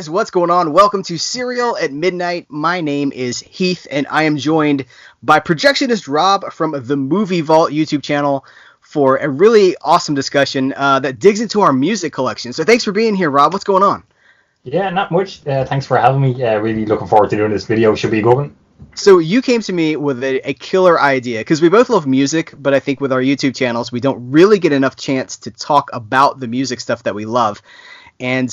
guys, what's going on? Welcome to Serial at Midnight. My name is Heath, and I am joined by Projectionist Rob from the Movie Vault YouTube channel for a really awesome discussion that digs into our music collection. So thanks for being here, Rob. What's going on? Yeah, not much. Thanks for having me. Really looking forward to doing this video. Should be a good one. So you came to me with a killer idea, because we both love music, but I think with our YouTube channels, we don't really get enough chance to talk about the music stuff that we love. And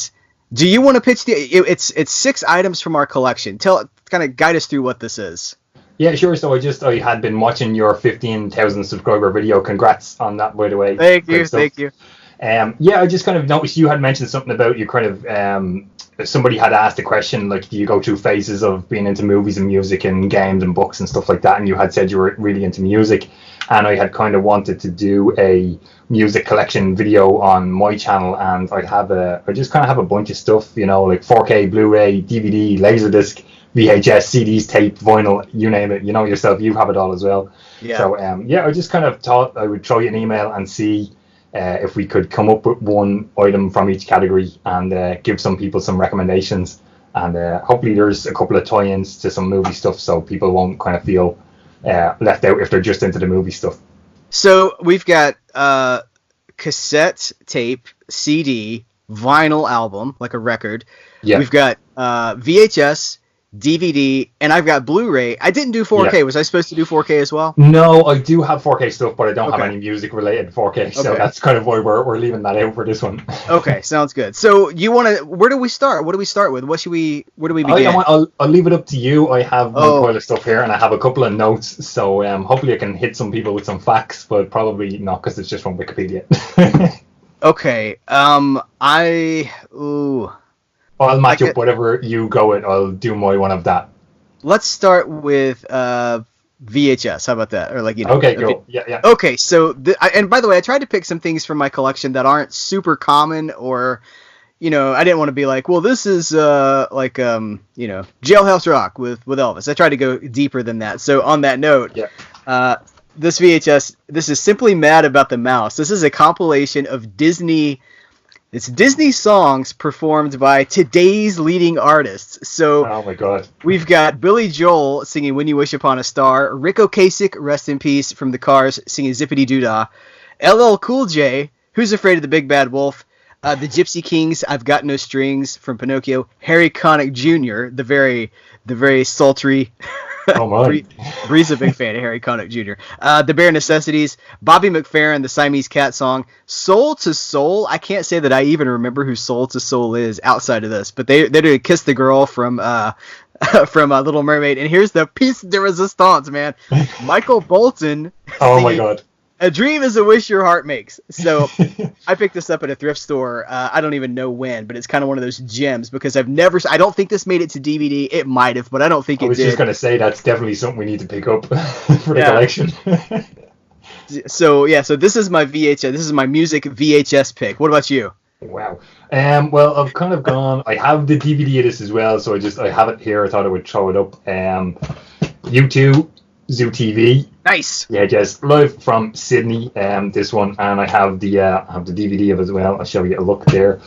do you want to pitch it's 6 items from our collection. Kind of guide us through what this is. Yeah, sure. So I had been watching your 15,000 subscriber video. Congrats on that, by the way. Thank you. Yeah, I just kind of noticed you had mentioned something about you kind of somebody had asked a question like, do you go through phases of being into movies and music and games and books and stuff like that? And you had said you were really into music, and I had kind of wanted to do a music collection video on my channel, and I just kind of have a bunch of stuff, you know, like 4K, Blu-ray, DVD, Laserdisc, VHS, CDs, tape, vinyl, you name it. You know yourself, you have it all as well. Yeah. So I just kind of thought I would throw you an email and see if we could come up with one item from each category and give some people some recommendations, and hopefully there's a couple of tie-ins to some movie stuff, so people won't kind of feel left out if they're just into the movie stuff. So we've got cassette, tape, CD, vinyl album, like a record. Yeah. We've got VHS, DVD, and I've got Blu-ray. I didn't do 4K. Yeah. Was I supposed to do 4K as well? No, I do have 4K stuff, but I don't have any music-related 4K, so that's kind of why we're leaving that out for this one. Okay, sounds good. So you want to? Where do we start? What do we start with? Where do we begin? I'll leave it up to you. I have one pile of stuff here, and I have a couple of notes, so hopefully I can hit some people with some facts, but probably not, because it's just from Wikipedia. Okay. I'll match up whatever you go with. I'll do my one of that. Let's start with VHS. How about that? Or Okay, cool. Yeah. Okay, so and by the way, I tried to pick some things from my collection that aren't super common, or I didn't want to be like, well, this is Jailhouse Rock with Elvis. I tried to go deeper than that. So on that note, this VHS, this is Simply Mad About the Mouse. This is a compilation of Disney songs performed by today's leading artists. So, oh my God, we've got Billy Joel singing "When You Wish Upon a Star," Rick Ocasek, rest in peace, from the Cars, singing "Zippity Doo Dah," LL Cool J, "Who's Afraid of the Big Bad Wolf," the Gypsy Kings, "I've Got No Strings," from Pinocchio, Harry Connick Jr., the very sultry. Oh my. Bree's a big fan of Harry Connick Jr. The Bare Necessities, Bobby McFerrin, the Siamese Cat song, Soul to Soul. I can't say that I even remember who Soul to Soul is outside of this, but they're doing "Kiss the Girl" from Little Mermaid. And here's the piece de resistance, man. Michael Bolton. Oh my God. "A Dream is a Wish Your Heart Makes." So I picked this up at a thrift store. I don't even know when, but it's kind of one of those gems, because I don't think this made it to DVD. It might have, but I don't think it did. I was just going to say that's definitely something we need to pick up for the collection. So this is my VHS. This is my music VHS pick. What about you? Wow. Well, I've kind of gone. I have the DVD of this as well, so I have it here. I thought I would throw it up. U2, Zoo TV. Nice. Yeah, just live from Sydney. This one, and I have the DVD of it as well. I'll show you a look there.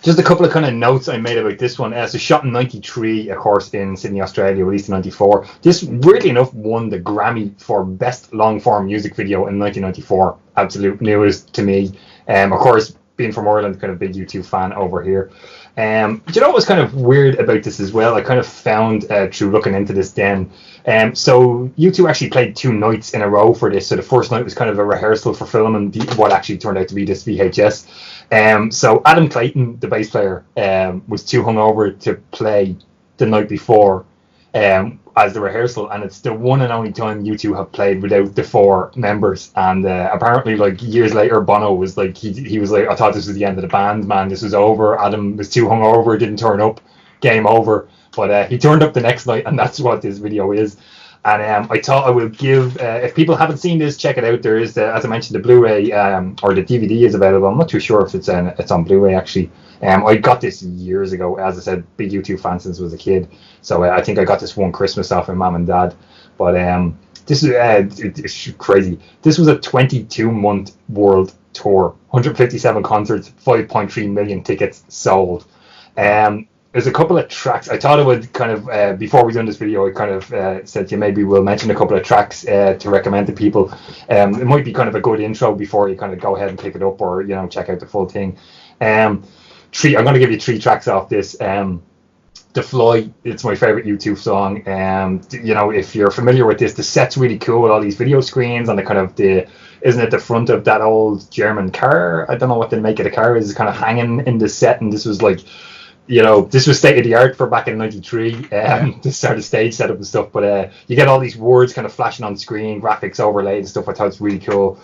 Just a couple of kind of notes I made about this one. So shot in '93, of course, in Sydney, Australia, released in '94. This, weirdly enough, won the Grammy for Best Long-Form Music Video in 1994. Absolute news to me. Of course, being from Ireland, kind of big U2 fan over here. But you know what was kind of weird about this as well? I kind of found through looking into this then. So U2 actually played 2 nights in a row for this. So the first night was kind of a rehearsal for filming what actually turned out to be this VHS. So Adam Clayton, the bass player, was too hungover to play the night before as the rehearsal, and it's the one and only time U2 have played without the 4 members. And apparently, like, years later, Bono was like, he was like, I thought this was the end of the band, man. This was over. Adam was too hungover, didn't turn up. Game over. But he turned up the next night, and that's what this video is. And I thought I will give, if people haven't seen this, check it out. There is, as I mentioned, the Blu-ray or the DVD is available. I'm not too sure if it's on Blu-ray, actually. I got this years ago. As I said, big U2 fan since I was a kid. So I think I got this one Christmas off my mum and dad. But this is it's crazy. This was a 22-month world tour, 157 concerts, 5.3 million tickets sold. There's a couple of tracks. I thought I would kind of, before we done this video, I kind of said to you maybe we'll mention a couple of tracks to recommend to people. It might be kind of a good intro before you kind of go ahead and pick it up, or check out the full thing. I'm going to give you 3 tracks off this. The Fly, it's my favorite YouTube song. If you're familiar with this, the set's really cool with all these video screens and isn't it the front of that old German car? I don't know what the make of the car is. It's kind of hanging in the set, and this was like, this was state of the art for back in '93, to start a stage setup and stuff. But you get all these words kind of flashing on screen, graphics overlaid and stuff. I thought it's really cool.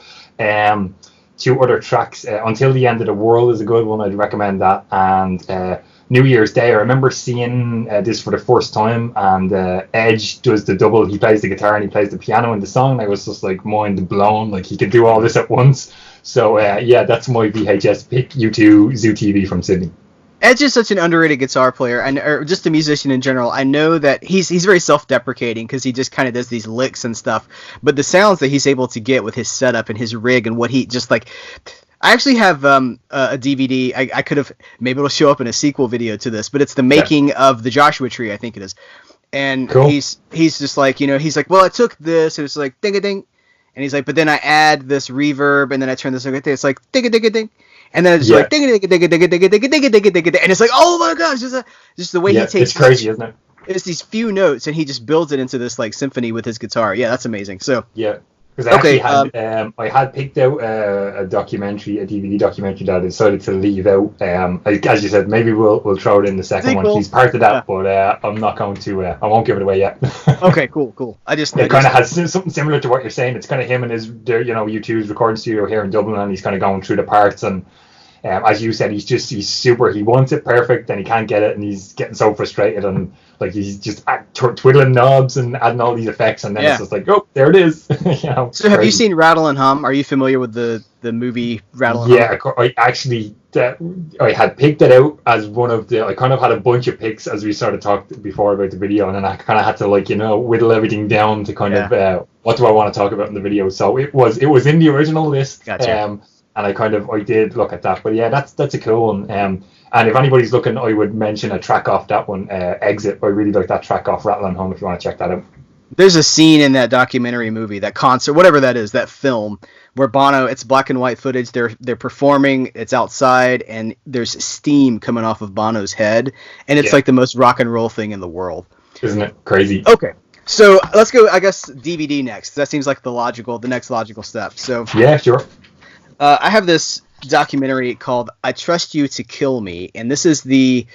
2 other tracks, Until the End of the World is a good one. I'd recommend that. And New Year's Day, I remember seeing this for the first time, and Edge does the double. He plays the guitar and he plays the piano in the song. I was just like mind blown, like he could do all this at once. So that's my VHS pick. U2 Zoo TV from Sydney. Edge is such an underrated guitar player, or just a musician in general. I know that he's very self-deprecating because he just kind of does these licks and stuff. But the sounds that he's able to get with his setup and his rig and what he just like. I actually have a DVD. I could have, maybe it'll show up in a sequel video to this, but it's the making of the Joshua Tree, I think it is. And cool. he's just like, he's like, well, I took this, and it's like ding a ding, and he's like, but then I add this reverb, and then I turn this over. It's like ding a ding a ding. And then it's like ding a ding a ding a ding a ding a ding a ding a ding a ding a ding, and it's like, oh my gosh, just the way he takes. It's crazy, isn't it? It's these few notes, and he just builds it into this like symphony with his guitar. Yeah, that's amazing. So yeah, because I had picked out a documentary, a DVD documentary that I decided to leave out. As you said, maybe we'll throw it in the second one. He's part of that, but I'm not going to. I won't give it away yet. Okay, cool. It kind of has something similar to what you're saying. It's kind of him and his, U2's recording studio here in Dublin, and he's kind of going through the parts. And as you said, he's super. He wants it perfect, and he can't get it, and he's getting so frustrated, and like he's just twiddling knobs and adding all these effects, and then it's just like, oh, there it is. So have you seen Rattle and Hum? Are you familiar with the movie Rattle and Hum? Yeah, I actually I had picked it out as one of the. I kind of had a bunch of picks as we sort of talked before about the video, and then I kind of had to whittle everything down to kind of what do I want to talk about in the video. So it was in the original list. Gotcha. And I did look at that, but yeah, that's a cool one. And if anybody's looking, I would mention a track off that one, Exit. I really like that track off Rattle and Hum if you want to check that out. There's a scene in that documentary movie, that concert, whatever that is, that film, where Bono, it's black and white footage, they're performing, it's outside, and there's steam coming off of Bono's head, and it's like the most rock and roll thing in the world. Isn't it crazy? Okay. So let's go, I guess, DVD next. That seems like the next logical step. So yeah, sure. I have this documentary called "I Trust You to Kill Me," and this is in the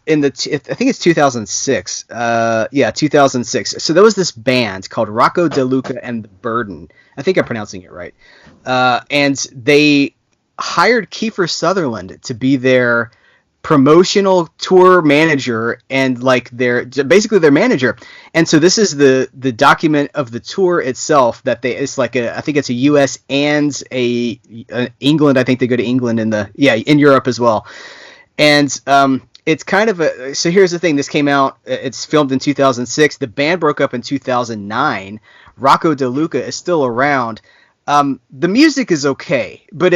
I think it's 2006. 2006. So there was this band called Rocco DeLuca and the Burden. I think I'm pronouncing it right. And they hired Kiefer Sutherland to be their promotional tour manager and basically their manager. And so this is the document of the tour itself that it's like I think it's a US and a England. I think they go to England in Europe as well. And it's kind of so here's the thing. This came out, it's filmed in 2006. The band broke up in 2009. Rocco DeLuca is still around. The music is okay, but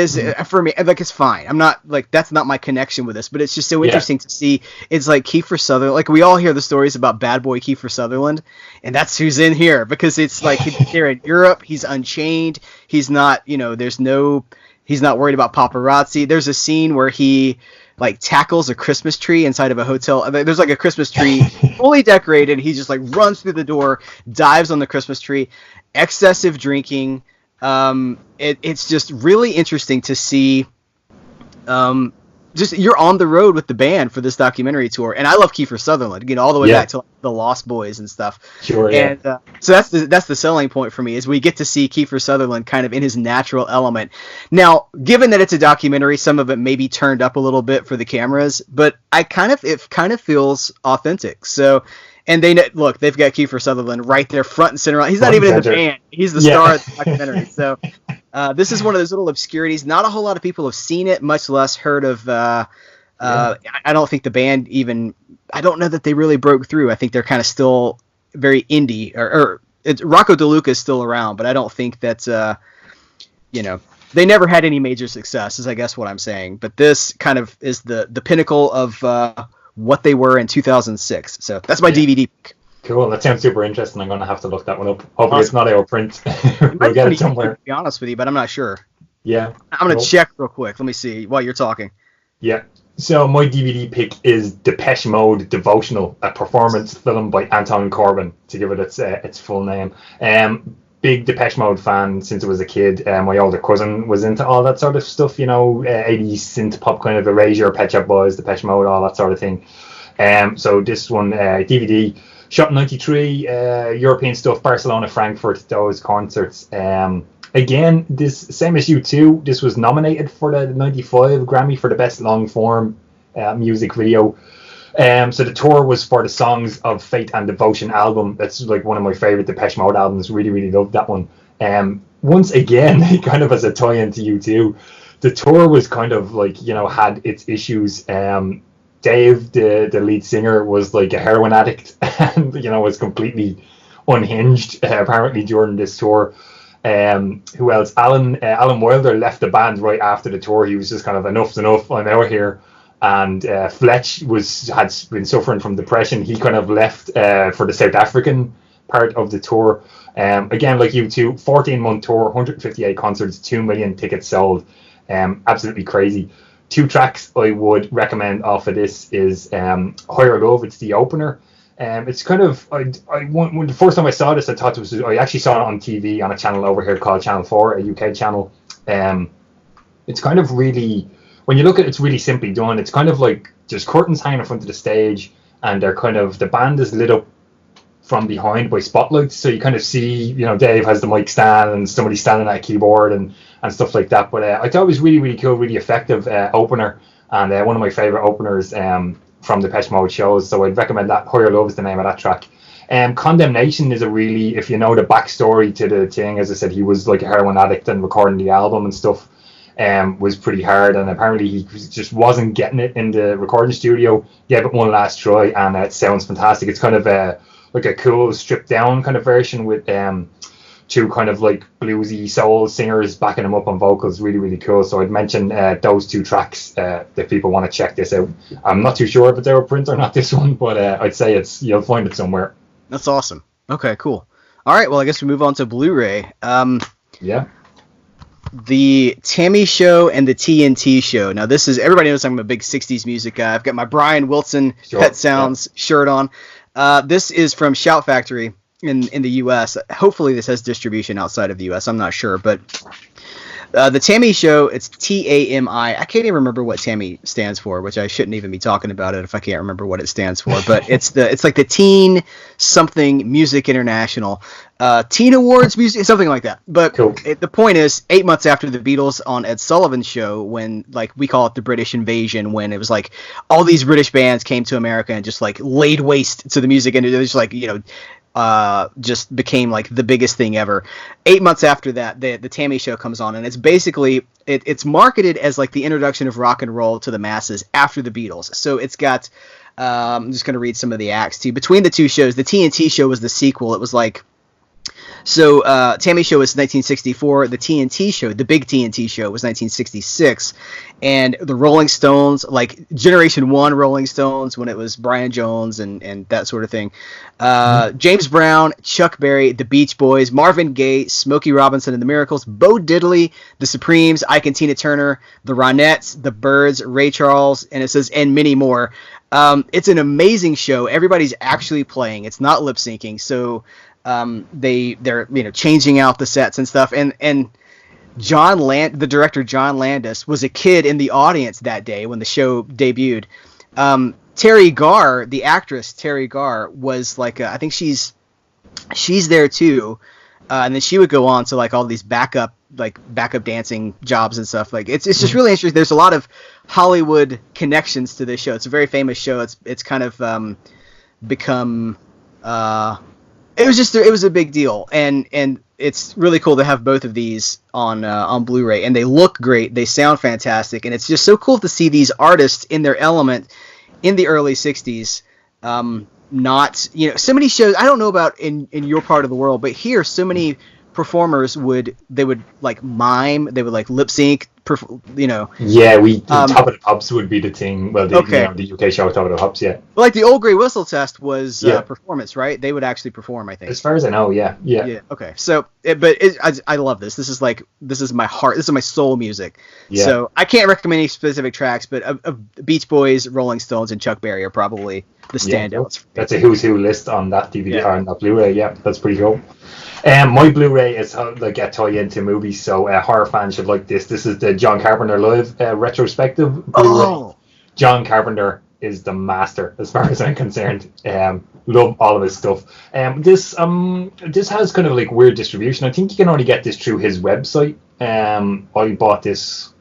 for me, it's fine. I'm not that's not my connection with this, but it's just so interesting to see. It's like Kiefer Sutherland, we all hear the stories about bad boy Kiefer Sutherland, and that's who's in here, because it's like here in Europe, he's unchained. He's not, he's not worried about paparazzi. There's a scene where he tackles a Christmas tree inside of a hotel. There's a Christmas tree fully decorated. He just runs through the door, dives on the Christmas tree, excessive drinking. It's just really interesting to see. Just you're on the road with the band for this documentary tour, and I love Kiefer Sutherland, all the way back to the Lost Boys and stuff. Sure, yeah. And so that's the selling point for me, is we get to see Kiefer Sutherland kind of in his natural element. Now, given that it's a documentary, some of it may be turned up a little bit for the cameras, but it kind of feels authentic. So. And they've got Kiefer Sutherland right there front and center. He's not even in the band. He's the star of the documentary. So this is one of those little obscurities. Not a whole lot of people have seen it, much less heard of. I don't think the band even. I don't know that they really broke through. I think they're kind of still very indie. Or Rocco DeLuca is still around, but I don't think that's. they never had any major success, is I guess what I'm saying. But this kind of is the pinnacle of what they were in 2006. So that's my DVD pick. Cool. That sounds super interesting. I'm going to have to look that one up. Hopefully it's not out of print. We'll get it somewhere. To be honest with you, but I'm not sure. Yeah. I'm going to check real quick. Let me see while you're talking. Yeah. So my DVD pick is Depeche Mode Devotional, a performance film by Anton Corbijn, to give it its full name. Big Depeche Mode fan since I was a kid. My older cousin was into all that sort of stuff, 80s synth pop kind of Erasure, Pet Shop Boys, Depeche Mode, all that sort of thing. So this one, DVD, shot in 93, European stuff, Barcelona, Frankfurt, those concerts. Again, this same as U2, this was nominated for the 95 Grammy for the best long form music video. So the tour was for the Songs of Faith and Devotion album. That's like one of my favorite Depeche Mode albums. Really, really loved that one. Once again, kind of as a tie into U2, the tour was kind of like, had its issues. Dave, the lead singer, was like a heroin addict and, was completely unhinged apparently during this tour. Who else? Alan Wilder left the band right after the tour. He was just kind of, enough's enough, I'm out here. And Fletch had been suffering from depression. He kind of left for the South African part of the tour. Again, like U2, 14-month tour, 158 concerts, 2 million tickets sold. Absolutely crazy. 2 tracks I would recommend off of this is Higher Love. It's the opener. It's kind of, when the first time I saw this, I thought I actually saw it on TV on a channel over here called Channel 4, a UK channel. It's kind of really, when you look at it, it's really simply done. It's kind of like there's curtains hanging in front of the stage, and the band is lit up from behind by spotlights. So you kind of see, Dave has the mic stand and somebody standing at a keyboard and stuff like that. But I thought it was really, really cool, really effective opener, and one of my favorite openers from the Depeche Mode shows. So I'd recommend that. Higher Love is the name of that track. Condemnation is a really, if you know the backstory to the thing, as I said, he was like a heroin addict, and recording the album and stuff was pretty hard, and apparently he just wasn't getting it in the recording studio. Gave it one last try, and it sounds fantastic. It's kind of like a cool stripped down kind of version with 2 kind of like bluesy soul singers backing him up on vocals. Really, really cool. So I'd mention those 2 tracks if people want to check this out. I'm not too sure if it's out of print or not, this one, but I'd say you'll find it somewhere. That's awesome. Okay, cool. All right, well, I guess we move on to Blu-ray. Yeah. The Tammy Show and the TNT Show. Now, this is, everybody knows I'm a big 60s music guy. I've got my Brian Wilson Pet Sounds shirt on. This is from Shout Factory in the U.S. Hopefully this has distribution outside of the U.S. I'm not sure, but the Tammy Show, it's T.A.M.I. I can't even remember what Tammy stands for, which I shouldn't even be talking about it if I can't remember what it stands for. But it's like the Teen something Music International, Teen Awards Music, something like that. But cool. The point is, 8 months after the Beatles on Ed Sullivan's show, when like we call it the British invasion, when it was like all these British bands came to America and just like laid waste to the music, and it was like, just became like the biggest thing ever. 8 months after that, the Tammy Show comes on, and it's basically it's marketed as like the introduction of rock and roll to the masses after the Beatles. So it's got I'm just going to read some of the acts to you. Between the 2 shows, the TNT Show was the sequel. It was like, so Tammy Show was 1964. The TNT Show, the big TNT Show, was 1966. And the Rolling Stones, like Generation 1 Rolling Stones, when it was Brian Jones and that sort of thing. James Brown, Chuck Berry, the Beach Boys, Marvin Gaye, Smokey Robinson and the Miracles, Bo Diddley, the Supremes, Ike and Tina Turner, the Ronettes, the Byrds, Ray Charles, and it says, and many more. It's an amazing show. Everybody's actually playing. It's not lip syncing. So they're changing out the sets and stuff, and the director John Landis was a kid in the audience that day when the show debuted. Terry Garr, the actress Terry Garr, was like I think she's there too, and then she would go on to like all these backup dancing jobs and stuff. Like it's just really interesting. There's a lot of Hollywood connections to this show. It's a very famous show. It's kind of become it was a big deal, and it's really cool to have both of these on Blu-ray, and they look great, they sound fantastic, and it's just so cool to see these artists in their element in the early 60s. Not so many shows, I don't know about in your part of the world, but here so many performers would like mime, they would like lip sync, Yeah, Top of the Pops would be the thing. Well, the UK show Top of the Pops, yeah. Well, like the Old Grey Whistle test was Yeah. performance, right? They would actually perform, I think. As far as I know, yeah. Okay. So, I love this. This is my heart. This is my soul music. Yeah. So I can't recommend any specific tracks, but of Beach Boys, Rolling Stones, and Chuck Berry are probably the standouts. That's a who's who list on that DVD or on that Blu-ray. Yeah, that's pretty cool. My Blu-ray is like a tie into movies, so horror fans should like this. This is the John Carpenter live retrospective Blu-ray. Oh. John Carpenter is the master as far as I'm concerned. Love all of his stuff. This has kind of like weird distribution. I think you can only get this through his website. I bought this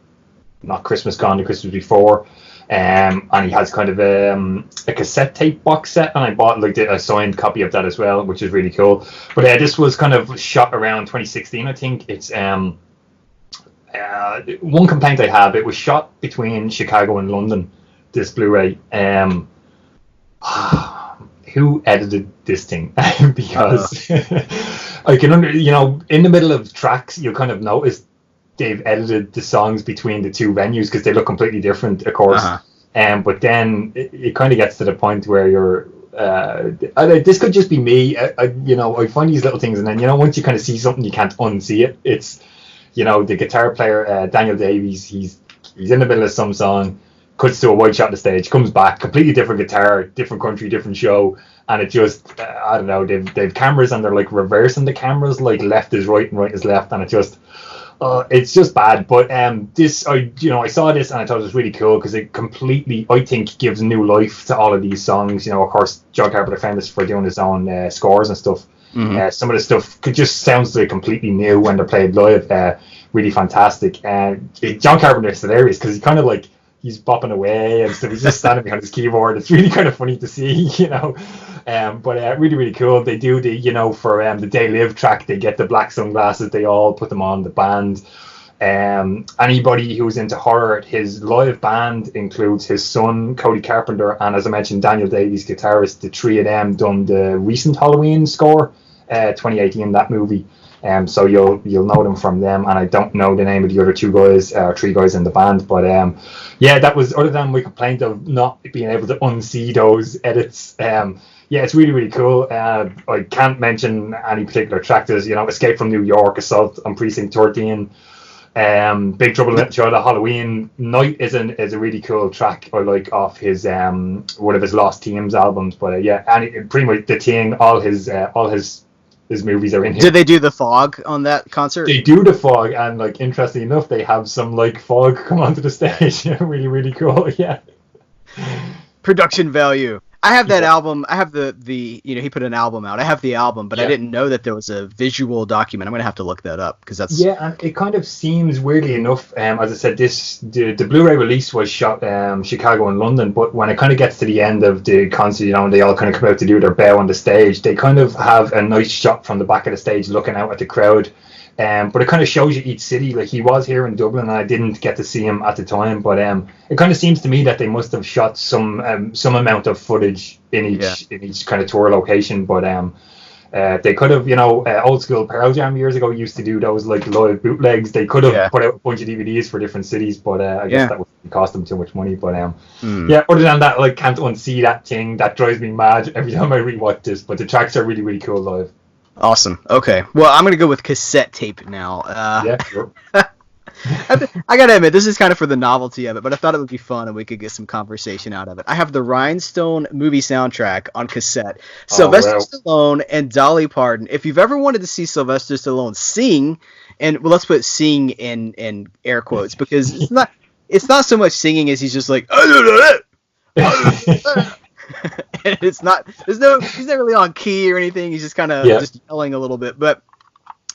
not Christmas Gone, the Christmas before. And he has kind of a cassette tape box set, and I bought like a signed copy of that as well, which is really cool. But this was kind of shot around 2016, I think. It's one complaint I have: it was shot between Chicago and London. This Blu-ray, who edited this thing? Because I can in the middle of tracks, you kind of notice they've edited the songs between the two venues because they look completely different, of course. But then it kind of gets to the point where you're this could just be me. I find these little things, and then once you kind of see something, you can't unsee it. It's the guitar player Daniel Davies. He's in the middle of some song, cuts to a wide shot of the stage, comes back, completely different guitar, different country, different show, and it just I don't know. They've cameras and they're like reversing the cameras, like left is right and right is left, and it's just bad. But this, I saw this and I thought it was really cool because it completely, I think, gives new life to all of these songs. Of course, John Carpenter famous for doing his own scores and stuff. Mm-hmm. Some of the stuff just sounds like completely new when they're played live. Really fantastic. John Carpenter is hilarious because he kind of like he's bopping away and stuff. He's just standing behind his keyboard. It's really kind of funny to see, But really, really cool. They do for the They Live track, they get the black sunglasses. They all put them on the band. Anybody who's into horror, his live band includes his son Cody Carpenter, and as I mentioned, Daniel Davies, guitarist. The three of them done the recent Halloween score, 2018, that movie. So you'll know them from them, and I don't know the name of the other three guys in the band, but that was, other than my complaint of not being able to unsee those edits. It's really, really cool. I can't mention any particular track. There's Escape from New York, Assault on Precinct 13, Big Trouble in Little China, Halloween Night is a really cool track I like off his one of his Lost Teams albums. But and pretty much the thing, all his movies are in here. Did they do the fog on that concert? They do the fog, and like interestingly enough, they have some like fog come onto the stage. Really, really cool. Yeah. Production value. I have that album. I have the he put an album out. I have the album, but I didn't know that there was a visual document. I'm gonna have to look that up because that's and it kind of seems weirdly enough. As I said, the Blu-ray release was shot Chicago and London, but when it kind of gets to the end of the concert, and they all kind of come out to do their bow on the stage, they kind of have a nice shot from the back of the stage looking out at the crowd. But it kind of shows you each city. Like he was here in Dublin, and I didn't get to see him at the time. But it kind of seems to me that they must have shot some amount of footage in each kind of tour location. But they could have, old school Pearl Jam years ago used to do those like live bootlegs. They could have put out a bunch of DVDs for different cities, but I guess that would cost them too much money. But other than that, like can't unsee that thing. That drives me mad every time I rewatch this. But the tracks are really, really cool live. Awesome. Okay. Well, I'm going to go with cassette tape now. Sure. I got to admit, this is kind of for the novelty of it, but I thought it would be fun and we could get some conversation out of it. I have the Rhinestone movie soundtrack on cassette. Sylvester Stallone and Dolly Parton. If you've ever wanted to see Sylvester Stallone sing, and let's put sing in air quotes, because it's not so much singing as he's just like, and he's not really on key or anything. He's just kind of just yelling a little bit. But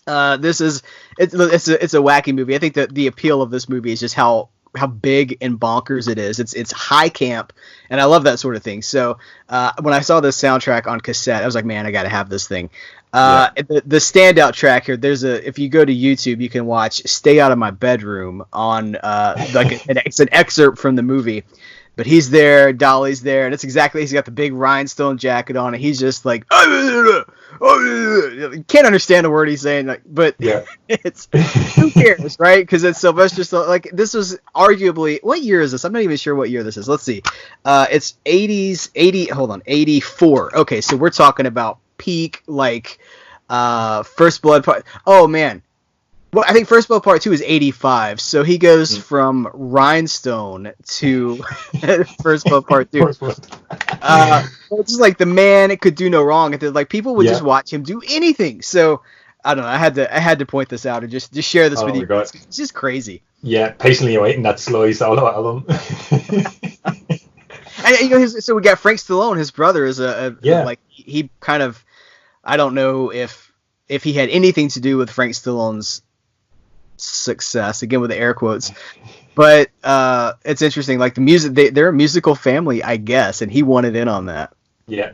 it's a wacky movie. I think that the appeal of this movie is just how big and bonkers it is. It's high camp, and I love that sort of thing. So when I saw this soundtrack on cassette, I was like, man, I got to have this thing. The standout track here, if you go to YouTube, you can watch "Stay Out of My Bedroom" on it's an excerpt from the movie. But he's there, Dolly's there, and it's exactly, he's got the big rhinestone jacket on, and he's just like, you can't understand a word he's saying, like, but Yeah. it's, who cares, right? Because it's Sylvester Stallone. Like, this was arguably, what year is this? I'm not even sure what year this is. Let's see. It's 84. Okay, so we're talking about peak, like, First Blood Part. Oh, man. Well, I think First Blood Part 2 is 85, so he goes from Rhinestone to First Blood Part 2. It's just like the man, it could do no wrong. Like, people would just watch him do anything. So, I don't know, I had to point this out and just share this with you. God. It's just crazy. Yeah, patiently awaiting that Sly solo album. And, so we got Frank Stallone, his brother, is like, he kind of, I don't know if he had anything to do with Frank Stallone's success, again with the air quotes, but it's interesting, like the music, they're a musical family, I guess, and he wanted in on that. Yeah,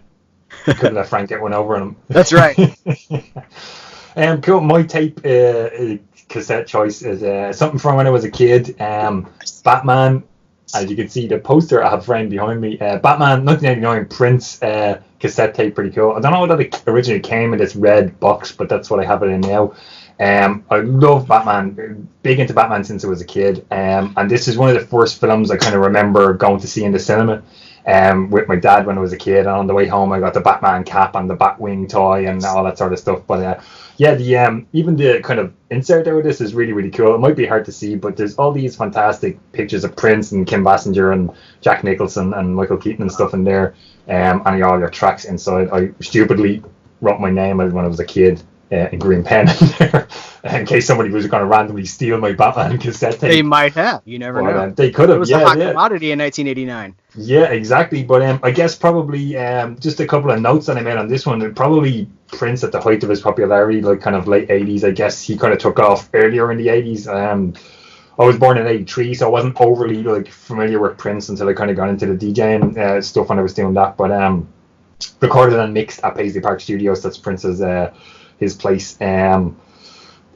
couldn't let Frank get one over on him. That's right. Cool. My tape cassette choice is something from when I was a kid. Batman, as you can see the poster I have framed behind me, Batman 1989 Prince cassette tape, pretty cool. I don't know that it originally came in this red box, but that's what I have it in now. I love Batman, big into Batman since I was a kid, and this is one of the first films I kind of remember going to see in the cinema with my dad when I was a kid, and on the way home I got the Batman cap and the Batwing toy and all that sort of stuff. But even the kind of insert there with this is really, really cool. It might be hard to see, but there's all these fantastic pictures of Prince and Kim Basinger and Jack Nicholson and Michael Keaton and stuff in there, and all your tracks inside. I stupidly wrote my name when I was a kid in green pen in case somebody was going to randomly steal my Batman cassette tape. They might have. You never know. They could have. It was a hot commodity in 1989. Yeah, exactly. But I guess probably just a couple of notes that I made on this one. Probably Prince at the height of his popularity, like kind of late 80s. I guess he kind of took off earlier in the 80s. I was born in 83, so I wasn't overly like familiar with Prince until I kind of got into the DJing stuff when I was doing that. But recorded and mixed at Paisley Park Studios. That's Prince's his place. As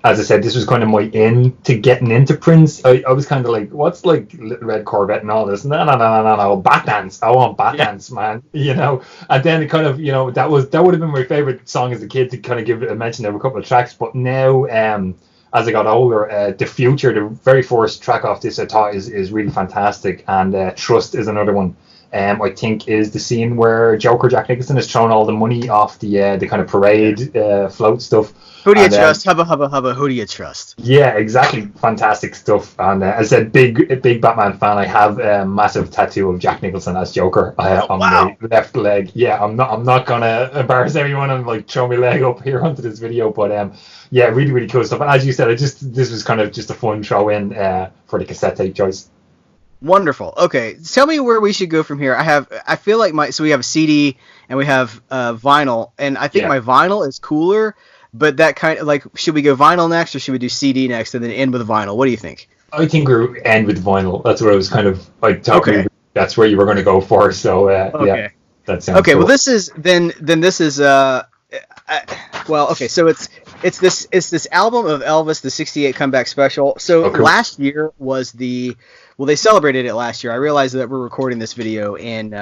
I said, this was kind of my in to getting into Prince. I was kind of like, what's like Little Red Corvette and all this? No, Bat Dance. I want Bat Dance, man. And then it kind of, that would have been my favorite song as a kid to kind of give it a mention of a couple of tracks. But now, as I got older, The Future, the very first track off this, I thought is really fantastic. And Trust is another one. I think is the scene where Joker Jack Nicholson is throwing all the money off the kind of parade float stuff. Who do you trust? Hubba, hubba, hubba. Who do you trust? Yeah, exactly. Fantastic stuff. And as I said, big Batman fan. I have a massive tattoo of Jack Nicholson as Joker on my left leg. Yeah, I'm not gonna embarrass everyone and like throw my leg up here onto this video, but really, really cool stuff. And as you said, this was kind of just a fun throw in for the cassette tape choice. Wonderful. Okay, tell me where we should go from here. I feel like we have a CD and we have vinyl, and I think my vinyl is cooler. But that kind of like, should we go vinyl next or should we do CD next and then end with vinyl? What do you think? I think we'll end with vinyl. That's what I was kind of like talking. That's where you were going to go for. So yeah, that sounds okay. Cool. Well, this is this is So it's this album of Elvis, the '68 comeback special. So last year was they celebrated it last year. I realized that we're recording this video in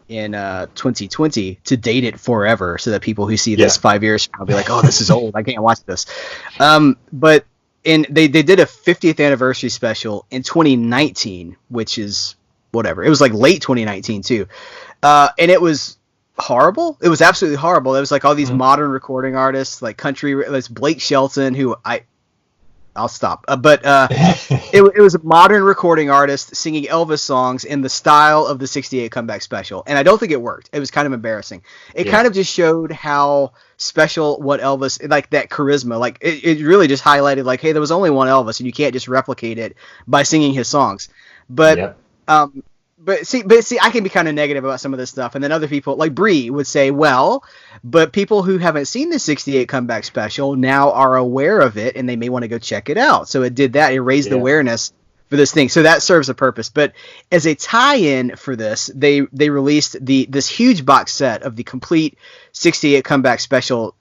2020 to date it forever, so that people who see this 5 years from now will be like, oh, this is old, I can't watch this. But they did a 50th anniversary special in 2019, which is whatever. It was like late 2019 too, and it was horrible. It was absolutely horrible. It was like all these modern recording artists, like country. There's Blake Shelton, who I'll stop. It was a modern recording artist singing Elvis songs in the style of the '68 comeback special, and I don't think it worked. It was kind of embarrassing. It kind of just showed how special what Elvis, like that charisma, like it really just highlighted like, hey, there was only one Elvis, and you can't just replicate it by singing his songs. But see, I can be kind of negative about some of this stuff, and then other people, like Bree, would say, well, but people who haven't seen the '68 comeback special now are aware of it, and they may want to go check it out. So it did that. It raised awareness for this thing. So that serves a purpose. But as a tie-in for this, they released this huge box set of the complete '68 comeback special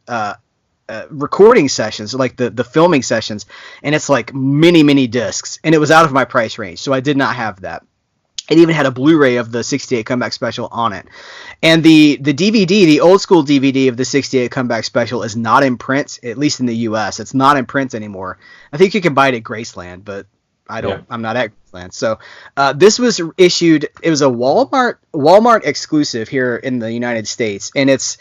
recording sessions, like the filming sessions, and it's like many discs, and it was out of my price range, so I did not have that. It even had a Blu-ray of the 68 Comeback Special on it. And the DVD, the old school DVD of the 68 Comeback Special is not in print, at least in the US. It's not in print anymore. I think you can buy it at Graceland, but I'm not at Graceland. So this was issued, it was a Walmart exclusive here in the United States. And it's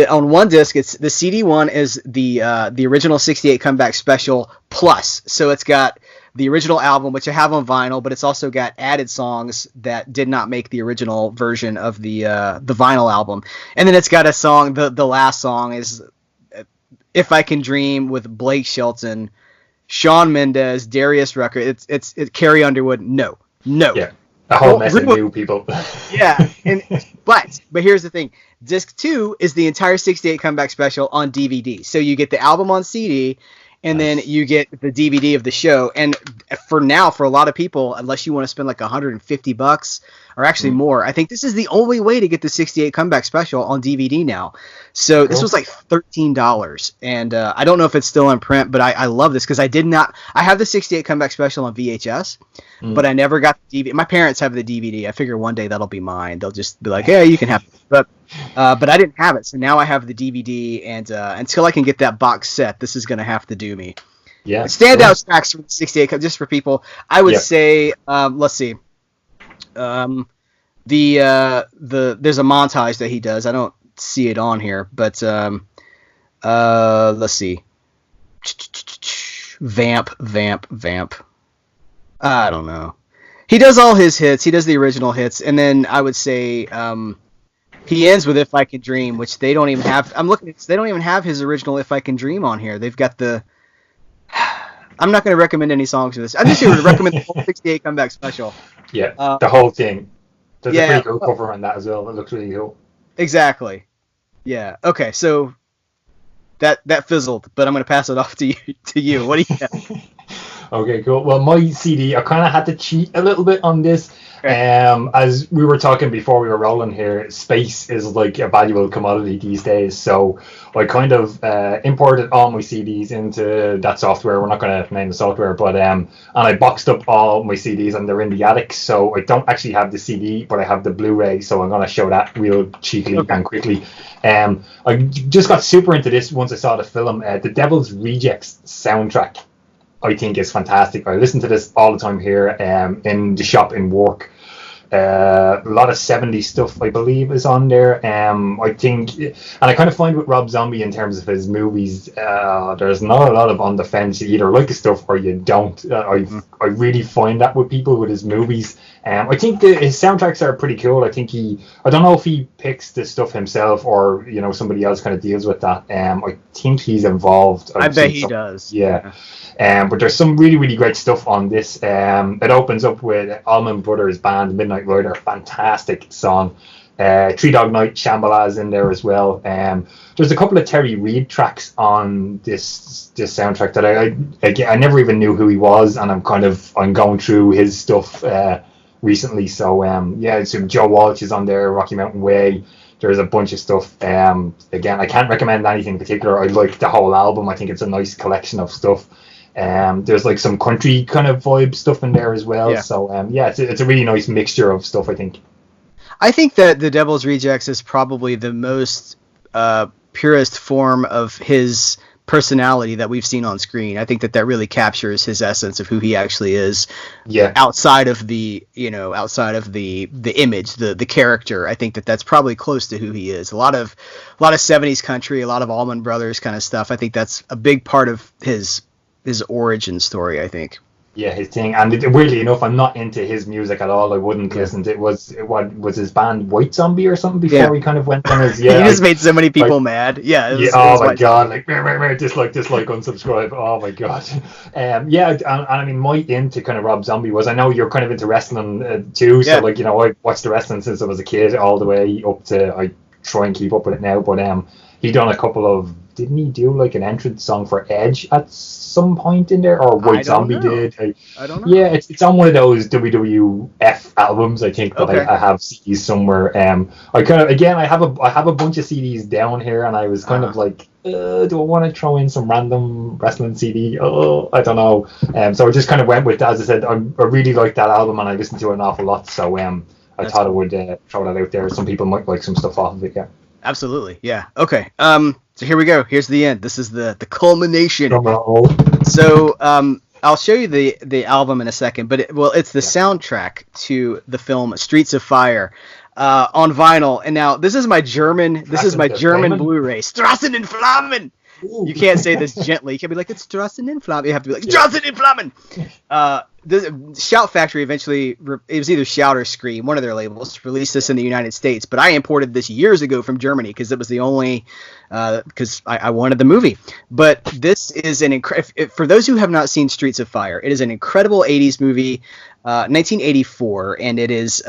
on one disc, it's the CD one is the original 68 Comeback Special plus. So it's got the original album, which I have on vinyl, but it's also got added songs that did not make the original version of the vinyl album. And then it's got a song. The last song is "If I Can Dream" with Blake Shelton, Shawn Mendes, Darius Rucker. It's Carrie Underwood. No. Yeah, a whole mess of new people. Yeah, but here's the thing. Disc 2 is the entire 68 Comeback Special on DVD. So you get the album on CD. And then you get the DVD of the show. And for a lot of people, unless you want to spend like $150 or actually more, I think this is the only way to get the 68 Comeback Special on DVD now. So this was like $13. And I don't know if it's still in print, but I love this because I have the 68 Comeback Special on VHS, but I never got the DVD. My parents have the DVD. I figure one day that'll be mine. They'll just be like, yeah, you can have it. But I didn't have it. So now I have the DVD. And until I can get that box set, this is going to have to do me. Yeah. Standout tracks from the 68, just for people, I would say, let's see. There's a montage that he does. I don't see it on here, but let's see. Vamp. I don't know. He does all his hits. He does the original hits, and then I would say he ends with "If I Can Dream," which they don't even have. They don't even have his original "If I Can Dream" on here. They've got the. I'm not going to recommend any songs for this. I'm just going to recommend the whole 68 Comeback Special. Yeah, the whole thing. There's a pretty cool cover on that as well. It looks really cool. Exactly. Yeah. Okay. So that fizzled, but I'm going to pass it off to you. What do you got? Okay, cool. Well, my CD, I kind of had to cheat a little bit on this. As we were talking before we were rolling here, space is like a valuable commodity these days. So I kind of imported all my CDs into that software. We're not going to name the software, but and I boxed up all my CDs and they're in the attic. So I don't actually have the CD, but I have the Blu-ray. So I'm going to show that real cheekily and quickly. I just got super into this once I saw the film. The Devil's Rejects soundtrack, I think, is fantastic. I listen to this all the time here in the shop in work. A lot of 70s stuff, I believe, is on there. I think, and I kind of find with Rob Zombie in terms of his movies, there's not a lot of on the fence. You either like the stuff or you don't. I really find that with people with his movies. I think his soundtracks are pretty cool. I think I don't know if he picks the stuff himself or somebody else kind of deals with that. I think he's involved. I bet he does. Yeah. But there's some really, really great stuff on this. It opens up with Allman Brothers Band, Midnight Rider, fantastic song. Three Dog Night, Shambhala in there as well. There's a couple of Terry Reid tracks on this soundtrack that I never even knew who he was, and I'm going through his stuff recently. So so Joe Walsh is on there, Rocky Mountain Way. There's a bunch of stuff. Again, I can't recommend anything in particular. I like the whole album. I think it's a nice collection of stuff. There's like some country kind of vibe stuff in there as well. Yeah. So it's a really nice mixture of stuff, I think. I think that The Devil's Rejects is probably the most purest form of his personality that we've seen on screen. I think that really captures his essence of who he actually is. Yeah. Outside of the image, the character, I think that that's probably close to who he is. A lot of 70s country, a lot of Allman Brothers kind of stuff. I think that's a big part of his origin story, I think. Yeah, his thing. And weirdly enough, I'm not into his music at all. I wouldn't listen to it. What was his band, White Zombie or something, before he kind of went on his... Yeah, he just made so many people mad. Yeah. Oh my God. Like, dislike, unsubscribe. Oh my God. And I mean, my into kind of Rob Zombie was, I know you're kind of into wrestling too. So I watched the wrestling since I was a kid all the way up to, I try and keep up with it now. But he done a couple of, didn't he do like an entrance song for Edge at some point in there, or White Zombie did? I don't know. Yeah, it's on one of those WWF albums, I think, that I have CDs somewhere. I have a bunch of CDs down here, and I was kind of like do I want to throw in some random wrestling CD? Oh, I don't know. So I just kind of went with, as I said, I really liked that album and I listened to it an awful lot. So I thought I would throw that out there. Some people might like some stuff off of it. Yeah. Absolutely. Yeah. Okay. So here we go. Here's the end. This is the culmination. So I'll show you the album in a second, but it's the soundtrack to the film Streets of Fire. On vinyl, and now this is my German Blu-ray. Strassen in Flammen. You can't say this gently. You can't be like, it's Strassen in Flammen. You have to be like, Strassen in Flammen. The Shout Factory eventually, it was either Shout or Scream, one of their labels, released this in the United States, but I imported this years ago from Germany because it was the only, because I wanted the movie. But this is for those who have not seen Streets of Fire, it is an incredible 80s movie, 1984, and it is,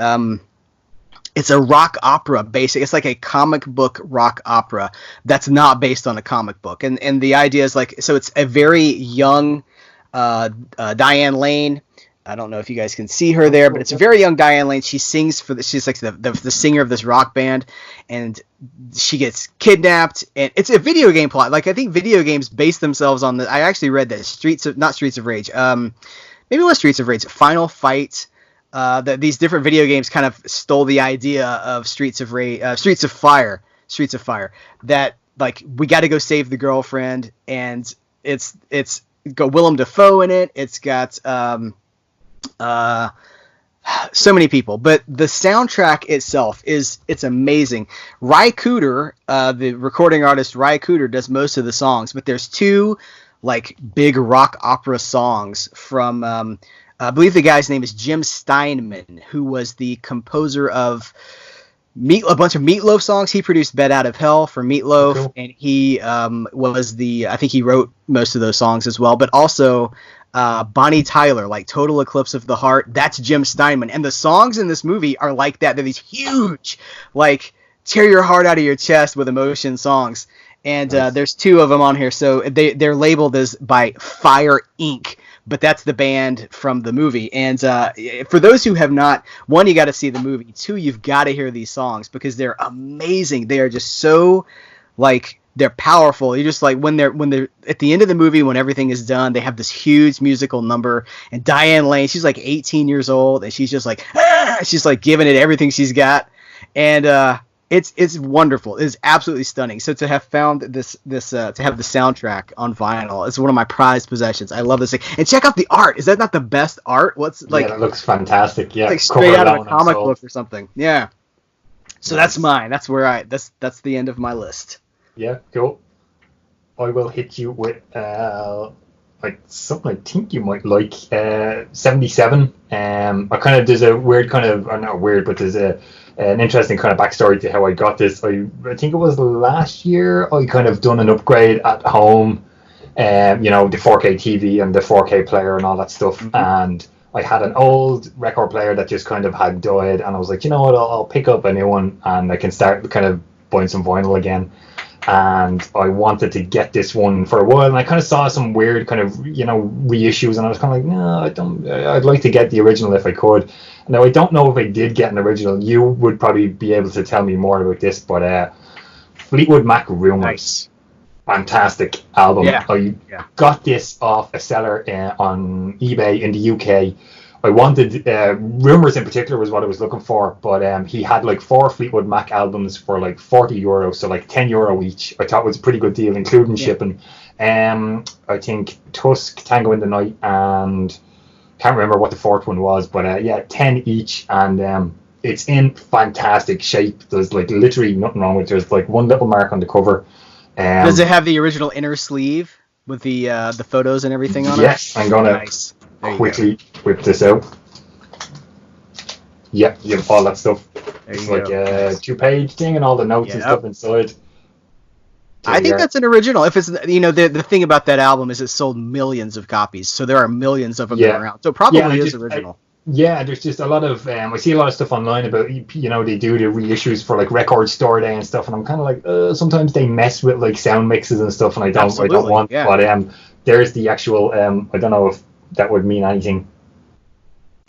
it's a rock opera, basically. It's like a comic book rock opera that's not based on a comic book. And the idea is like, so it's a very young Diane Lane. I don't know if you guys can see her there, but it's a very young Diane Lane. She sings she's like the singer of this rock band, and she gets kidnapped. And it's a video game plot. Like, I think video games base themselves on I actually read that not Streets of Rage. Maybe it was Streets of Rage. Final Fight. That these different video games kind of stole the idea of Streets of Fire. That, like, we got to go save the girlfriend, and it's got Willem Dafoe in it. It's got so many people, but the soundtrack itself it's amazing. Ry Cooder, the recording artist Ry Cooder, does most of the songs, but there's two like big rock opera songs from. I believe the guy's name is Jim Steinman, who was the composer of a bunch of Meatloaf songs. He produced "Bet Out of Hell" for Meatloaf, cool. And he I think he wrote most of those songs as well. But also Bonnie Tyler, like "Total Eclipse of the Heart," that's Jim Steinman. And the songs in this movie are like that. They're these huge, like, tear your heart out of your chest with emotion songs. And nice. There's two of them on here. So they're labeled as by Fire Inc., but that's the band from the movie. And for those who have not, one, you got to see the movie. Two, you've got to hear these songs because they're amazing. They are just so, like, they're powerful. You just, like, when they're at the end of the movie, when everything is done, they have this huge musical number. And Diane Lane, she's like 18 years old, and she's just like, she's like giving it everything she's got. And it's wonderful. It's absolutely stunning. So to have found this to have the soundtrack on vinyl, it's one of my prized possessions. I love this thing. And check out the art. Is that not the best art? What's like? Yeah, it looks fantastic. Yeah, like straight out of a comic book or something. Yeah. So nice. That's mine. That's where that's the end of my list. Yeah, cool. I will hit you with like something I think you might like. 77. There's a weird kind of, or not weird, but there's an interesting kind of backstory to how I got this. I think it was last year I kind of done an upgrade at home, the 4K TV and the 4K player and all that stuff. Mm-hmm. And I had an old record player that just kind of had died, and I was like, you know what, I'll pick up a new one and I can start kind of buying some vinyl again. And I wanted to get this one for a while, and I kind of saw some weird kind of, reissues, and I was kind of like, I'd like to get the original if I could. Now, I don't know if I did get an original. You would probably be able to tell me more about this, but Fleetwood Mac Rumours. Nice. Fantastic album. Yeah. I got this off a seller on eBay in the UK. I wanted Rumours in particular was what I was looking for, but he had like 4 Fleetwood Mac albums for like €40, so like €10 each. I thought it was a pretty good deal, including shipping. I think Tusk, Tango in the Night, and can't remember what the fourth one was, but 10 each, and it's in fantastic shape. There's like literally nothing wrong with it. There's like one little mark on the cover. Does it have the original inner sleeve with the photos and everything on it? Yes, I'm gonna quickly whip this out. Yep, you have all that stuff. It's like a 2-page thing and all the notes and stuff inside. I think that's an original. If it's the thing about that album is it sold millions of copies, so there are millions of them around. So probably is original. There's just a lot of I see a lot of stuff online about they do the reissues for like Record Store Day and stuff, and I'm kind of like sometimes they mess with like sound mixes and stuff, and I don't want. Yeah. But there's the actual I don't know if that would mean anything.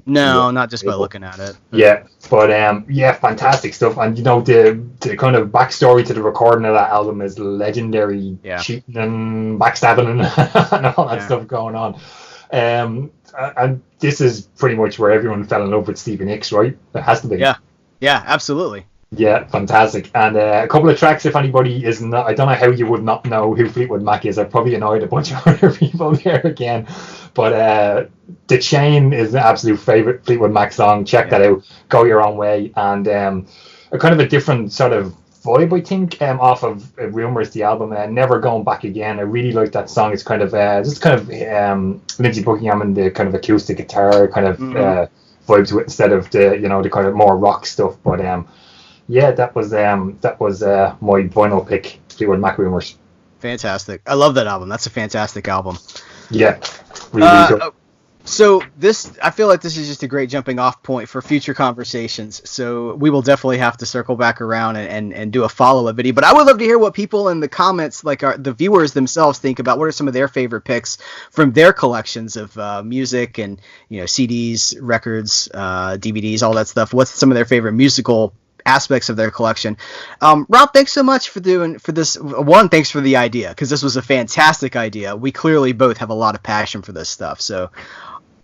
No, not just by looking at it. Yeah, but yeah, fantastic stuff. And the kind of backstory to the recording of that album is legendary, cheating and backstabbing and all that stuff going on. And this is pretty much where everyone fell in love with Stevie Nicks, right? It has to be. Yeah, absolutely. Yeah, fantastic. And a couple of tracks, if anybody is not, I don't know how you would not know who Fleetwood Mac is. I've probably annoyed a bunch of other people there again. But The Chain is an absolute favourite Fleetwood Mac song. Check that out. Go Your Own Way. And a kind of a different sort of vibe, I think, off of Rumours, the album. Never Going Back Again. I really like that song. It's kind of just kind of Lindsey Buckingham and the kind of acoustic guitar kind of vibe to it instead of the kind of more rock stuff. But yeah, that was my final pick, Fleetwood Mac Rumours. Fantastic. I love that album. That's a fantastic album. Yeah, really good. So I feel like this is just a great jumping off point for future conversations. So we will definitely have to circle back around and do a follow-up video. But I would love to hear what people in the comments, like the viewers themselves, think about what are some of their favorite picks from their collections of music and CDs, records, DVDs, all that stuff. What's some of their favorite musical aspects of their collection? Rob, thanks so much for this. One, thanks for the idea, because this was a fantastic idea. We clearly both have a lot of passion for this stuff. So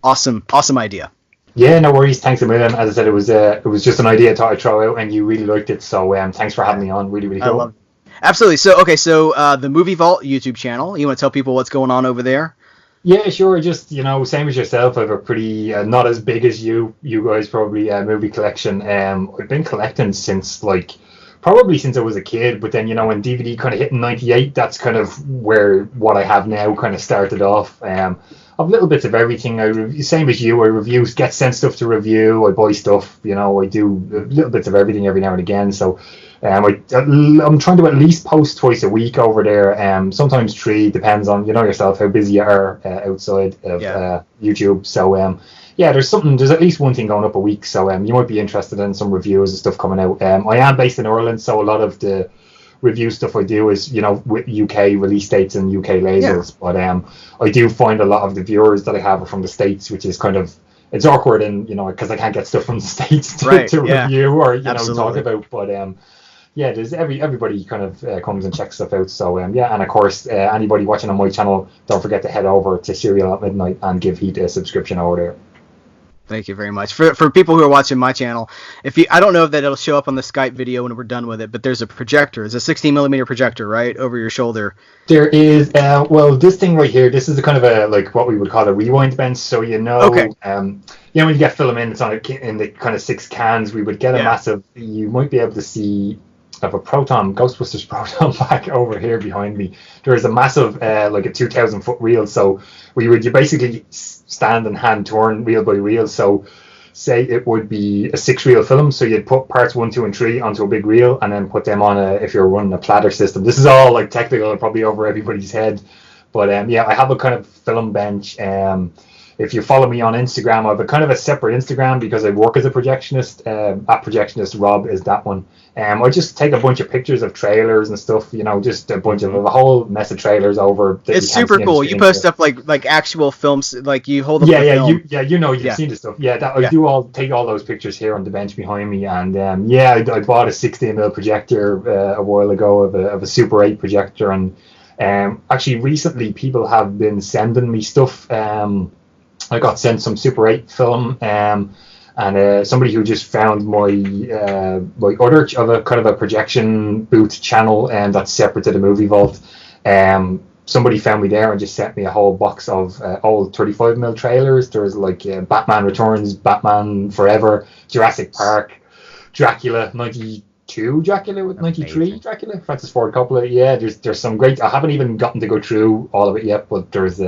awesome idea. Yeah, no worries. Thanks a million. As I said, it was just an idea I thought I'd throw out, and you really liked it. So thanks for having me on. Really, really cool. I love it. Absolutely. So the Movie Vault YouTube channel. You want to tell people what's going on over there? Yeah, sure. Just same as yourself. I have a pretty not as big as you guys probably movie collection. I've been collecting since probably since I was a kid. But then when DVD kind of hit in '98, that's kind of where what I have now kind of started off. I've little bits of everything. Same as you. I review, get sent stuff to review. I buy stuff. I do little bits of everything every now and again. So. I'm trying to at least post twice a week over there. Sometimes 3, depends on yourself how busy you are outside of YouTube. So there's at least one thing going up a week. So you might be interested in some reviews and stuff coming out. I am based in Ireland, so a lot of the review stuff I do is with UK release dates and UK labels. But I do find a lot of the viewers that I have are from the States, which is kind of. It's awkward, and because I can't get stuff from the States to review or talk about. But there's everybody kind of comes and checks stuff out. So and of course anybody watching on my channel, don't forget to head over to Serial at Midnight and give Heat a subscription over there. Thank you very much. For people who are watching my channel, I don't know if that it'll show up on the Skype video when we're done with it, but there's a projector. It's a 16mm projector, right, over your shoulder. There is, this thing right here, this is a kind of a, what we would call a rewind bench. So, okay. When you get film in, it's on in the kind of 6 cans, we would get a massive, you might be able to see, I have a Ghostbusters Proton pack over here behind me. There is a massive, a 2,000 foot reel. So you basically stand and hand turn reel by reel. So say it would be a 6-reel film. So you'd put parts 1, 2, and 3 onto a big reel and then put them on if you're running a platter system. This is all technical and probably over everybody's head. But I have a kind of film bench. If you follow me on Instagram, I have a kind of a separate Instagram because I work as a projectionist. At Projectionist Rob is that one. I just take a bunch of pictures of trailers and stuff, just a bunch of a whole mess of trailers over. It's super cool. You post stuff like actual films, like you hold up the film. You've seen the stuff. I do take all those pictures here on the bench behind me. And I bought a 16mm projector a while ago of a Super 8 projector. And actually recently people have been sending me stuff. I got sent some Super 8 film, and somebody who just found my other of a kind of a projection booth channel, and that's separate to the Movie Vault. Somebody found me there and just sent me a whole box of old 35mm trailers. There's Batman Returns, Batman Forever, Jurassic Park, Dracula 92, Dracula with 93, Dracula, Francis Ford Coppola. Yeah, there's some great. I haven't even gotten to go through all of it yet, but there's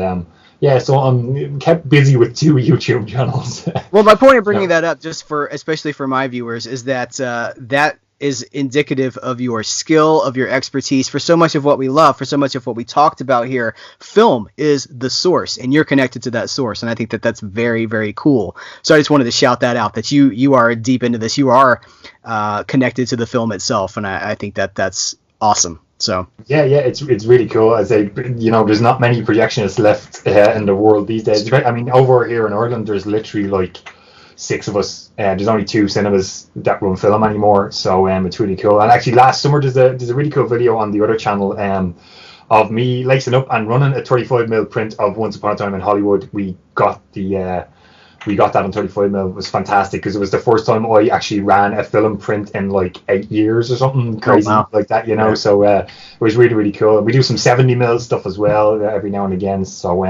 so I'm kept busy with 2 YouTube channels. Well, my point of bringing that up, especially for my viewers, is that that is indicative of your skill, of your expertise. For so much of what we love, for so much of what we talked about here, film is the source, and you're connected to that source. And I think that that's very, very cool. So I just wanted to shout that out, that you are deep into this. You are connected to the film itself, and I think that that's awesome. So it's really cool. I say, there's not many projectionists left in the world these days. I mean, over here in Ireland, there's literally 6 of us. There's only 2 cinemas that run film anymore, so it's really cool. And actually, last summer there's a really cool video on the other channel of me lacing up and running a 35mm print of Once Upon a Time in Hollywood. We got that on 35mm. It was fantastic because it was the first time I actually ran a film print in like 8 years or something crazy like that, you know. So it was really, really cool. We do some 70mm stuff as well every now and again. So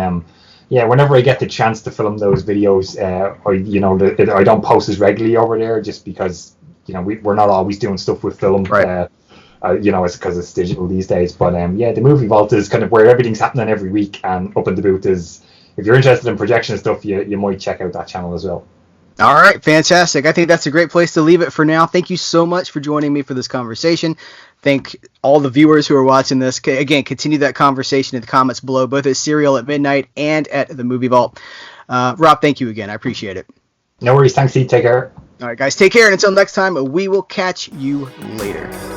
yeah, whenever I get the chance to film those videos, I don't post as regularly over there just because, you know, we're not always doing stuff with film. Right. You know, it's because it's digital these days. But yeah, the Movie Vault is kind of where everything's happening every week, and Up in the Booth is, if you're interested in projection stuff, you might check out that channel as well. All right, fantastic. I think that's a great place to leave it for now. Thank you so much for joining me for this conversation. Thank all the viewers who are watching this. Again, continue that conversation in the comments below, both at Serial at Midnight and at the Movie Vault. Rob, thank you again. I appreciate it. No worries. Thanks, Steve. Take care. All right, guys, take care. And until next time, we will catch you later.